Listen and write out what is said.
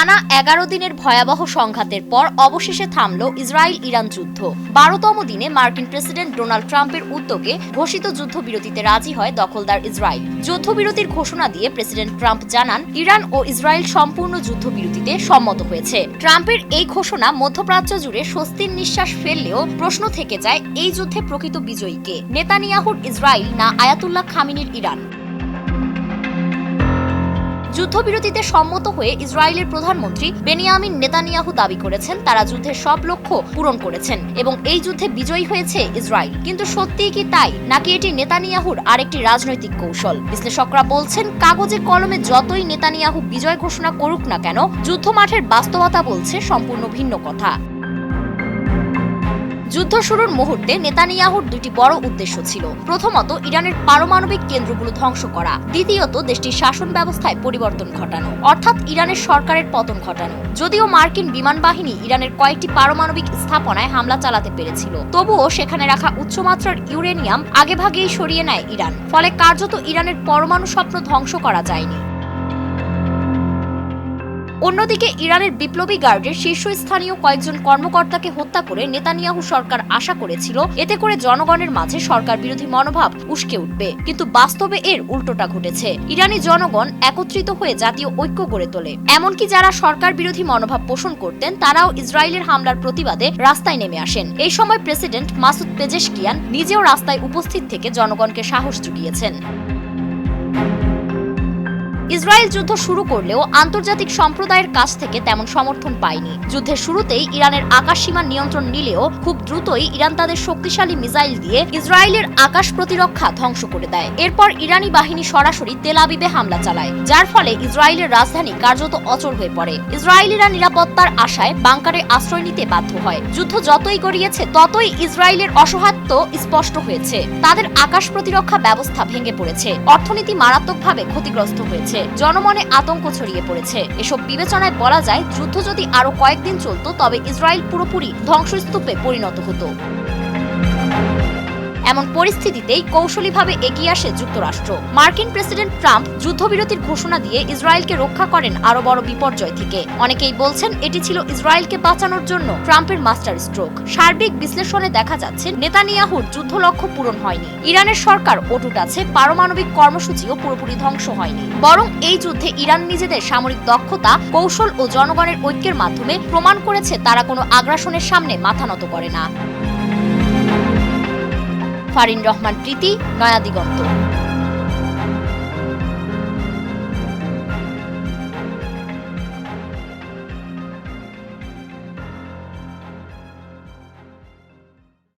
টানা 11 দিনের ভয়াবহ সংঘাতের পর অবশেষে থামল ইসরায়েল ইরান যুদ্ধ। 12তম দিনে মার্কিন প্রেসিডেন্ট ডোনাল্ড ট্রাম্পের উদ্যোগে ঘোষিত যুদ্ধবিরতিতে রাজি হয় দখলদার ইসরায়েল। যুদ্ধবিরতির ঘোষণা দিয়ে প্রেসিডেন্ট ট্রাম্প জানান, ইরান ও ইসরায়েল সম্পূর্ণ যুদ্ধবিরতিতে সম্মত হয়েছে। ট্রাম্পের এই ঘোষণা মধ্যপ্রাচ্য জুড়ে স্বস্তির নিঃশ্বাস ফেললেও প্রশ্ন থেকে যায়, এই যুদ্ধে প্রকৃত বিজয়ী কে? নেতানিয়াহুর ইসরায়েল না আয়াতুল্লাহ খামিনির ইরান? যুদ্ধবিরতিতে সম্মত হয়ে ইসরায়েলের প্রধানমন্ত্রী বেনিয়ামিন নেতানিয়াহু দাবি করেছেন, তারা যুদ্ধের সব লক্ষ্য পূরণ করেছেন এবং এই যুদ্ধে বিজয়ী হয়েছে ইসরায়েল। কিন্তু সত্যিই কি তাই, নাকি এটি নেতানিয়াহুর আরেকটি রাজনৈতিক কৌশল? বিশ্লেষকরা বলছেন, কাগজে কলমে যতই নেতানিয়াহু বিজয় ঘোষণা করুক না কেন, যুদ্ধমাঠের বাস্তবতা বলছে সম্পূর্ণ ভিন্ন কথা। যুদ্ধ শুরুর মুহূর্তে নেতানিয়াহুর দুটি বড় উদ্দেশ্য ছিল। প্রথমত, ইরানের পারমাণবিক কেন্দ্রগুলো ধ্বংস করা। দ্বিতীয়ত, দেশটির শাসন ব্যবস্থায় পরিবর্তন ঘটানো, অর্থাৎ ইরানের সরকারের পতন ঘটানো। যদিও মার্কিন বিমান বাহিনী ইরানের কয়েকটি পারমাণবিক স্থাপনায় হামলা চালাতে পেরেছিল, তবুও সেখানে রাখা উচ্চমাত্রার ইউরেনিয়াম আগেভাগেই সরিয়ে নেয় ইরান। ফলে কার্যত ইরানের পরমাণু স্বপ্ন ধ্বংস করা যায়নি। অন্যদিকে ইরানের বিপ্লবী গার্ডের শীর্ষস্থানীয় কয়েকজন কর্মকর্তাকে হত্যা করে নেতানিয়াহু সরকার আশা করেছিল, এতে করে জনগণের মাঝে সরকার বিরোধী মনোভাব উস্কে উঠবে। কিন্তু বাস্তবে এর উল্টোটা ঘটেছে। ইরানি জনগণ একত্রিত হয়ে জাতীয় ঐক্য গড়ে তোলে। এমনকি যারা সরকার বিরোধী মনোভাব পোষণ করতেন, তারাও ইসরায়েলের হামলার প্রতিবাদে রাস্তায় নেমে আসেন। এই সময় প্রেসিডেন্ট মাসুদ পেজেশকিয়ান নিজেও রাস্তায় উপস্থিত থেকে জনগণকে সাহস জুগিয়েছেন। ইসরায়েল যুদ্ধ শুরু করলেও আন্তর্জাতিক সম্প্রদায়ের কাছ থেকে তেমন সমর্থন পায়নি। যুদ্ধের শুরুতেই ইরানের আকাশ সীমা নিয়ন্ত্রণ নিলেও খুব দ্রুতই ইরান তাদের শক্তিশালী মিসাইল দিয়ে ইসরায়েলের আকাশ প্রতিরক্ষা ধ্বংস করে দেয়। এরপর ইরানি বাহিনী সরাসরি তেল আবিবে হামলা চালায়, যার ফলে ইসরায়েলের রাজধানী কার্যত অচল হয়ে পড়ে। ইসরায়েলিরা নিরাপত্তার আশায় বাংকারে আশ্রয় নিতে বাধ্য হয়। যুদ্ধ যতই গড়িয়েছে, ততই ইসরায়েলের অসহায়ত্ব স্পষ্ট হয়েছে। তাদের আকাশ প্রতিরক্ষা ব্যবস্থা ভেঙে পড়েছে, অর্থনীতি মারাত্মকভাবে ক্ষতিগ্রস্ত হয়েছে, জনমনে আতঙ্ক ছড়িয়ে পড়েছে। এসব বিবেচনায় বলা যায়, যুদ্ধ যদি আরো কয়েকদিন চলত, তবে ইসরায়েল পুরোপুরি ধ্বংসস্তূপে পরিণত হতো। এমন পরিস্থিতিতেই কৌশলীভাবে এগিয়ে আসে যুক্তরাষ্ট্র। মার্কিন প্রেসিডেন্ট ট্রাম্প যুদ্ধবিরতির ঘোষণা দিয়ে ইসরায়েলকে রক্ষা করেন আরো বড় বিপর্যয় থেকে। অনেকেই বলছেন, এটি ছিল ইসরায়েলকে বাঁচানোর জন্য ট্রাম্পের মাস্টার স্ট্রোক। সার্বিক বিশ্লেষণে দেখা যাচ্ছে, নেতানিয়াহুর যুদ্ধ লক্ষ্য পূরণ হয়নি। ইরানের সরকার অটুট আছে, পারমাণবিক কর্মসূচিও পুরোপুরি ধ্বংস হয়নি। বরং এই যুদ্ধে ইরান নিজেদের সামরিক দক্ষতা, কৌশল ও জনগণের ঐক্যের মাধ্যমে প্রমাণ করেছে, তারা কোনো আগ্রাসনের সামনে মাথা নত করে না। ফারিন রহমান প্রীতি, নয়া দিগন্ত।